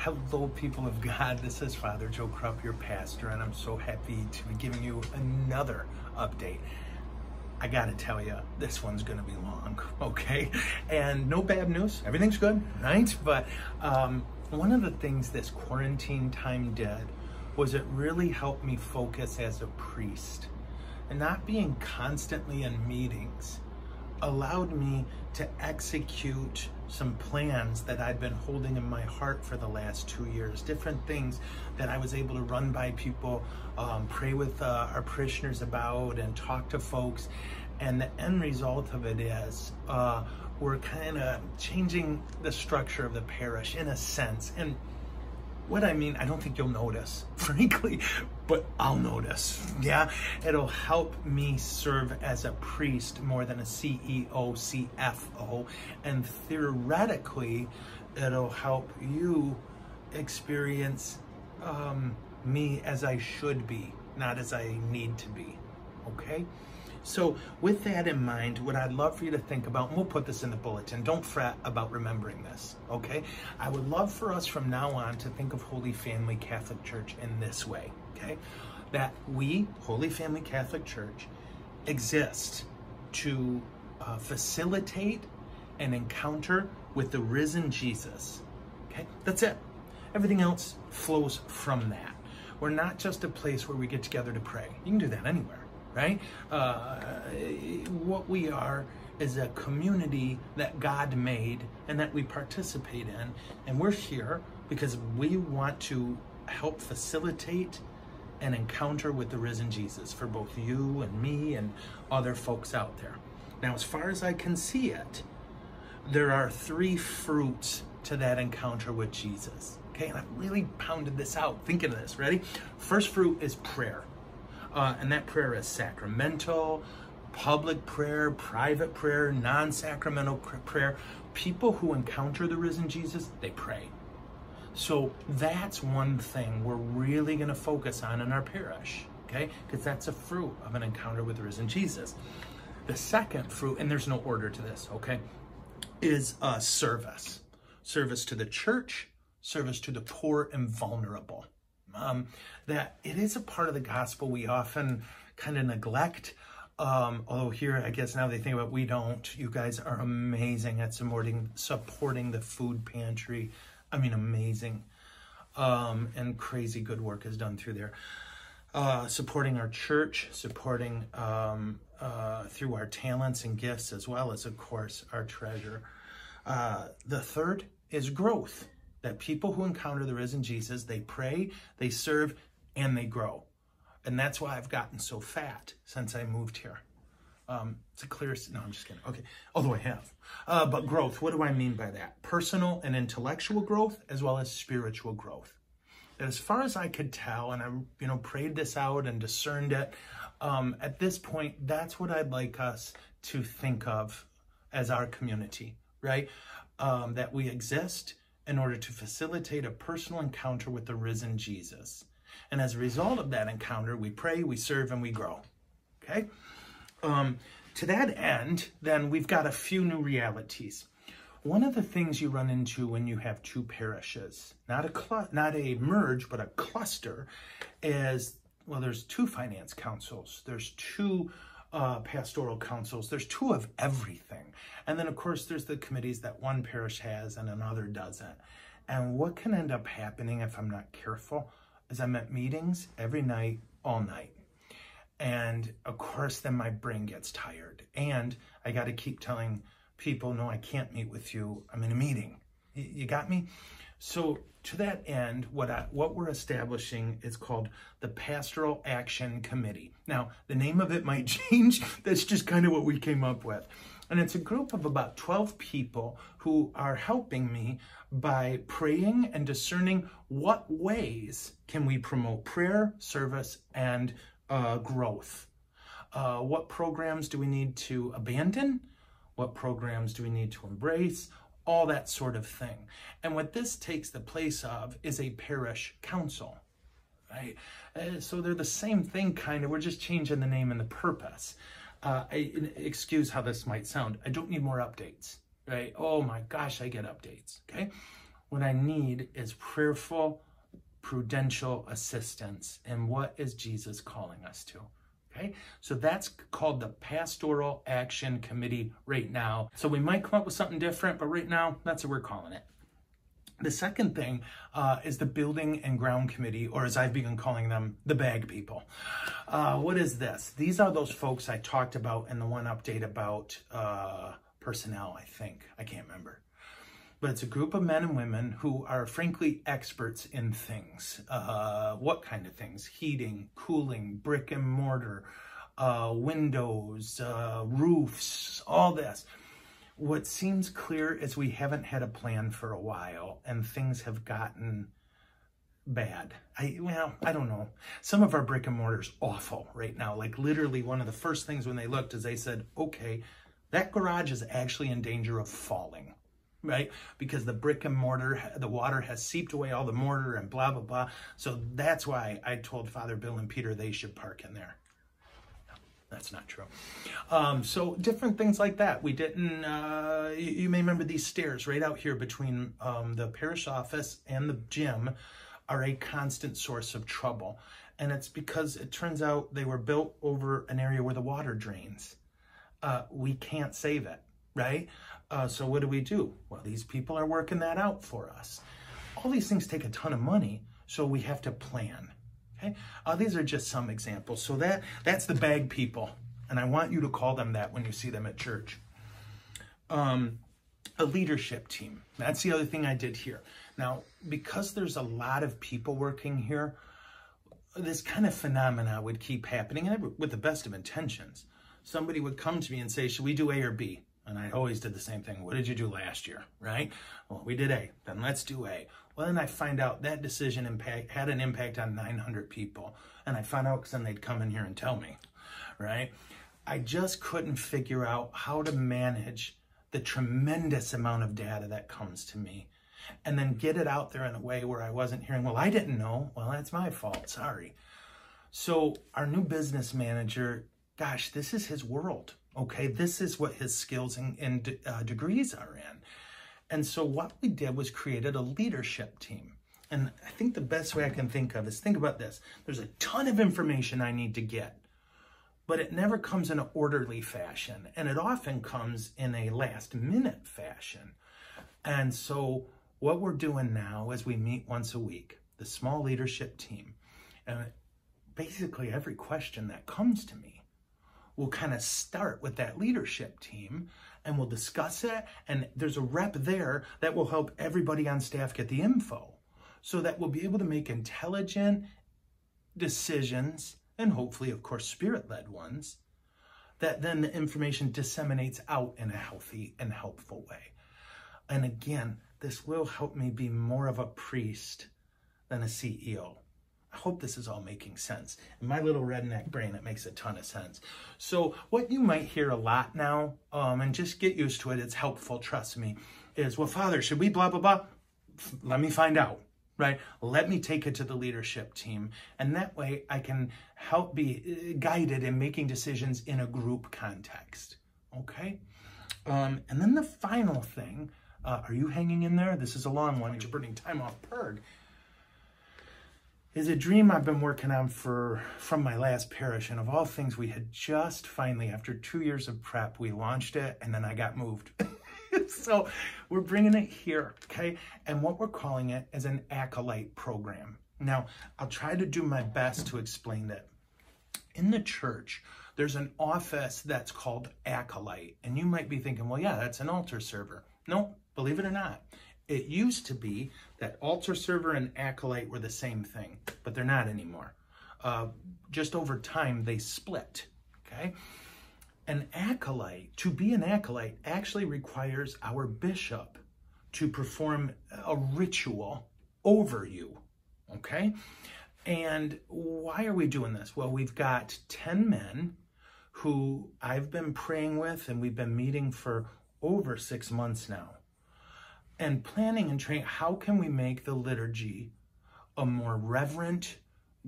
Hello, people of God. This is Father Joe Krupp, your pastor, and I'm so happy to be giving you another update. I gotta tell you, this one's gonna be long, okay? And no bad news, everything's good, right? But one of the things this quarantine time did was it really helped me focus as a priest. And not being constantly in meetings allowed me to execute some plans that I'd been holding in my heart for the last 2 years, different things that I was able to run by people, pray with our parishioners about, and talk to folks. And the end result of it is we're kind of changing the structure of the parish in a sense. And what I mean, I don't think you'll notice, frankly, but I'll notice, yeah? It'll help me serve as a priest more than a CEO, CFO, and theoretically, it'll help you experience me as I should be, not as I need to be, okay? So with that in mind, what I'd love for you to think about, and we'll put this in the bulletin, don't fret about remembering this, okay? I would love for us from now on to think of Holy Family Catholic Church in this way, okay? That we, Holy Family Catholic Church, exist to facilitate an encounter with the risen Jesus, okay? That's it. Everything else flows from that. We're not just a place where we get together to pray. You can do that anywhere. Right? What we are is a community that God made and that we participate in. And we're here because we want to help facilitate an encounter with the risen Jesus for both you and me and other folks out there. Now, as far as I can see it, there are 3 fruits to that encounter with Jesus. Okay, and I've really pounded this out, thinking of this. Ready? First fruit is prayer. And that prayer is sacramental, public prayer, private prayer, non-sacramental prayer. People who encounter the risen Jesus, they pray. So that's one thing we're really going to focus on in our parish, okay? Because that's a fruit of an encounter with the risen Jesus. The second fruit, and there's no order to this, okay, is service. Service to the church, service to the poor and vulnerable. That it is a part of the gospel we often kind of neglect. Although here, I guess now they think about we don't. You guys are amazing at supporting the food pantry. I mean, amazing. And crazy good work is done through there. Supporting our church, supporting through our talents and gifts, as well as, of course, our treasure. The third is growth. That people who encounter the risen Jesus, they pray, they serve, and they grow. And that's why I've gotten so fat since I moved here. It's a clear, no, I'm just kidding. Okay, although I have. But growth, what do I mean by that? Personal and intellectual growth, as well as spiritual growth. And as far as I could tell, and I prayed this out and discerned it, at this point, that's what I'd like us to think of as our community, right? That we exist in order to facilitate a personal encounter with the risen Jesus. And as a result of that encounter, we pray, we serve, and we grow, okay? To that end, then, we've got a few new realities. One of the things you run into when you have 2 parishes, not a merge, but a cluster, is, well, there's 2 finance councils, there's 2 pastoral councils, there's 2 of everything. And then, of course, there's the committees that one parish has and another doesn't. And what can end up happening if I'm not careful is I'm at meetings every night, all night. And, of course, then my brain gets tired. And I got to keep telling people, no, I can't meet with you. I'm in a meeting. You got me? So to that end, what we're establishing is called the Pastoral Action Committee. Now, the name of it might change. That's just kind of what we came up with. And it's a group of about 12 people who are helping me by praying and discerning what ways can we promote prayer, service, and growth. What programs do we need to abandon? What programs do we need to embrace? All that sort of thing. And what this takes the place of is a parish council, right? So they're the same thing, kind of. We're just changing the name and the purpose. Excuse how this might sound. I don't need more updates, right? Oh my gosh, I get updates, okay? What I need is prayerful, prudential assistance. And what is Jesus calling us to? Okay, so that's called the Pastoral Action Committee right now. So we might come up with something different, but right now, that's what we're calling it. The second thing is the Building and Ground Committee, or as I've begun calling them, the bag people. What is this? These are those folks I talked about in the one update about personnel, I think. I can't remember. But it's a group of men and women who are frankly experts in things. What kind of things? Heating, cooling, brick and mortar, windows, roofs, all this. What seems clear is we haven't had a plan for a while and things have gotten bad. I don't know. Some of our brick and mortar's awful right now. Like literally one of the first things when they looked is they said, okay, that garage is actually in danger of falling. Right? Because the brick and mortar, the water has seeped away all the mortar and blah, blah, blah. So that's why I told Father Bill and Peter they should park in there. No, that's not true. So different things like that. We didn't, you may remember these stairs right out here between the parish office and the gym are a constant source of trouble. And it's because it turns out they were built over an area where the water drains. We can't save it, right? So what do? Well, these people are working that out for us. All these things take a ton of money, so we have to plan, okay? These are just some examples. So that's the bag people, and I want you to call them that when you see them at church. A leadership team. That's the other thing I did here. Now, because there's a lot of people working here, this kind of phenomena would keep happening, and with the best of intentions. Somebody would come to me and say, should we do A or B? And I always did the same thing. What did you do last year, right? Well, we did A. Then let's do A. Well, then I find out that decision had an impact on 900 people. And I found out because then they'd come in here and tell me, right? I just couldn't figure out how to manage the tremendous amount of data that comes to me and then get it out there in a way where I wasn't hearing, well, I didn't know. Well, that's my fault. Sorry. So our new business manager, gosh, this is his world. Okay, this is what his skills and degrees are in. And so what we did was created a leadership team. And I think the best way I can think of is think about this. There's a ton of information I need to get, but it never comes in an orderly fashion. And it often comes in a last minute fashion. And so what we're doing now is we meet once a week, the small leadership team. And basically every question that comes to me, we'll kind of start with that leadership team and we'll discuss it. And there's a rep there that will help everybody on staff get the info so that we'll be able to make intelligent decisions and hopefully, of course, spirit-led ones that then the information disseminates out in a healthy and helpful way. And again, this will help me be more of a priest than a CEO. I hope this is all making sense. In my little redneck brain, it makes a ton of sense. So what you might hear a lot now, and just get used to it, it's helpful, trust me, is, well, Father, should we blah, blah, blah? Let me find out, right? Let me take it to the leadership team. And that way I can help be guided in making decisions in a group context, okay? And then the final thing, are you hanging in there? This is a long one. You're burning time off Purg. Is a dream I've been working on from my last parish. And of all things, we had just finally, after 2 years of prep, we launched it and then I got moved. So we're bringing it here, okay? And what we're calling it is an acolyte program. Now, I'll try to do my best to explain that. In the church, there's an office that's called acolyte. And you might be thinking, well, yeah, that's an altar server. No, believe it or not. It used to be that altar server and acolyte were the same thing, but they're not anymore. Just over time, they split, okay? An acolyte, to be an acolyte, actually requires our bishop to perform a ritual over you, okay? And why are we doing this? Well, we've got 10 men who I've been praying with, and we've been meeting for over 6 months now. And planning and training, how can we make the liturgy a more reverent,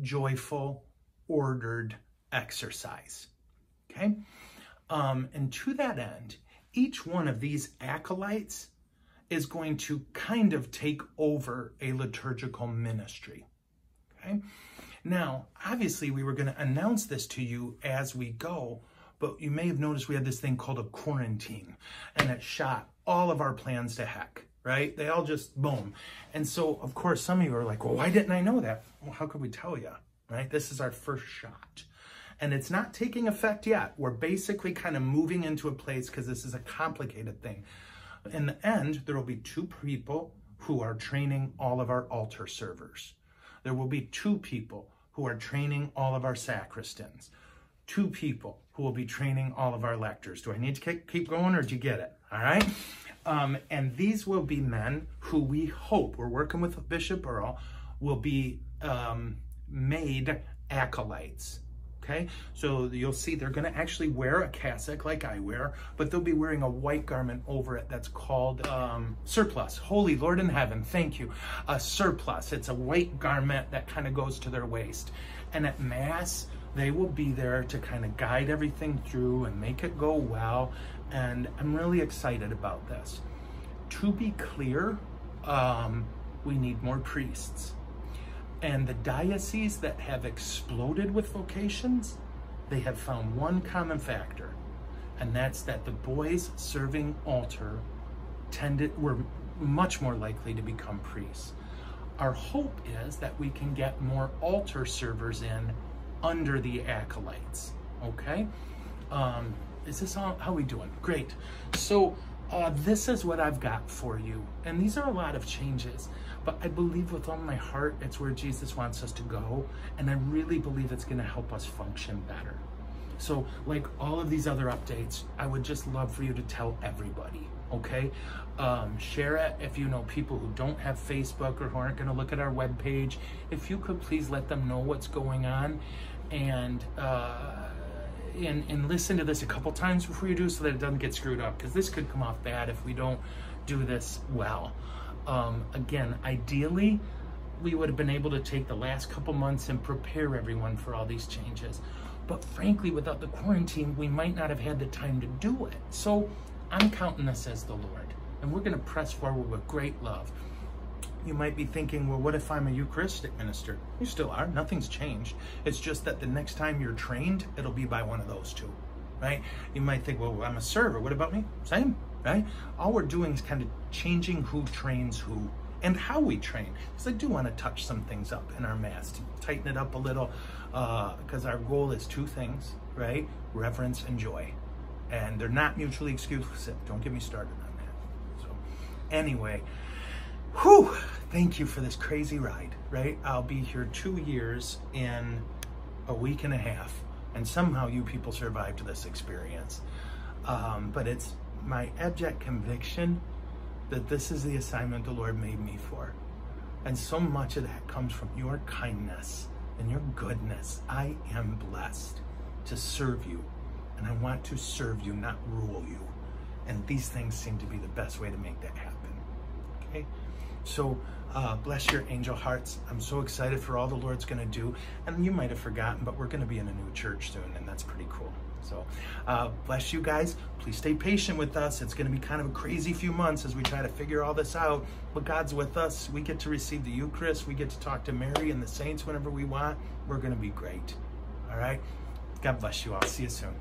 joyful, ordered exercise, okay? And to that end, each one of these acolytes is going to kind of take over a liturgical ministry. Okay? Now, obviously, we were going to announce this to you as we go, but you may have noticed we had this thing called a quarantine, and it shot all of our plans to heck, right? They all just boom. And so, of course, some of you are like, well, why didn't I know that? Well, how could we tell you, right? This is our first shot. And it's not taking effect yet. We're basically kind of moving into a place because this is a complicated thing. In the end, there will be 2 people who are training all of our altar servers. There will be 2 people who are training all of our sacristans. 2 people who will be training all of our lectors. Do I need to keep going, or do you get it? All right? And these will be men who we hope, we're working with Bishop Earl, will be made acolytes. Okay, so you'll see they're going to actually wear a cassock like I wear, but they'll be wearing a white garment over it that's called surplice. Holy Lord in heaven, thank you. A surplice. It's a white garment that kind of goes to their waist. And at Mass, they will be there to kind of guide everything through and make it go well. And I'm really excited about this. To be clear, we need more priests. And the dioceses that have exploded with vocations, they have found one common factor, and that's that the boys serving altar were much more likely to become priests. Our hope is that we can get more altar servers in under the acolytes, okay? Is this all, how are we doing? Great. So this is what I've got for you. And these are a lot of changes, but I believe with all my heart, it's where Jesus wants us to go. And I really believe it's gonna help us function better. So like all of these other updates, I would just love for you to tell everybody, okay? Share it if you know people who don't have Facebook or who aren't gonna look at our webpage. If you could please let them know what's going on, and listen to this a couple times before you do, so that it doesn't get screwed up, because this could come off bad if we don't do this well. Again, ideally, we would have been able to take the last couple months and prepare everyone for all these changes. But frankly, without the quarantine, we might not have had the time to do it. So I'm counting this as the Lord, and we're going to press forward with great love. You might be thinking, well, what if I'm a Eucharistic minister? You still are. Nothing's changed. It's just that the next time you're trained, it'll be by one of those 2, right? You might think, well, I'm a server. What about me? Same, right? All we're doing is kind of changing who trains who and how we train. Because I do want to touch some things up in our Mass, to tighten it up a little, because our goal is 2 things, right? Reverence and joy. And they're not mutually exclusive. Don't get me started on that. So anyway, whew, thank you for this crazy ride, right? I'll be here 2 years in a week and a half, and somehow you people survived this experience. But it's my abject conviction that this is the assignment the Lord made me for. And so much of that comes from your kindness and your goodness. I am blessed to serve you, and I want to serve you, not rule you. And these things seem to be the best way to make that happen, okay? So bless your angel hearts. I'm so excited for all the Lord's gonna do. And you might have forgotten, but we're gonna be in a new church soon, and that's pretty cool. So bless you guys. Please stay patient with us. It's gonna be kind of a crazy few months as we try to figure all this out, but God's with us. We get to receive the Eucharist. We get to talk to Mary and the saints whenever we want. We're gonna be great, all right? God bless you all. See you soon.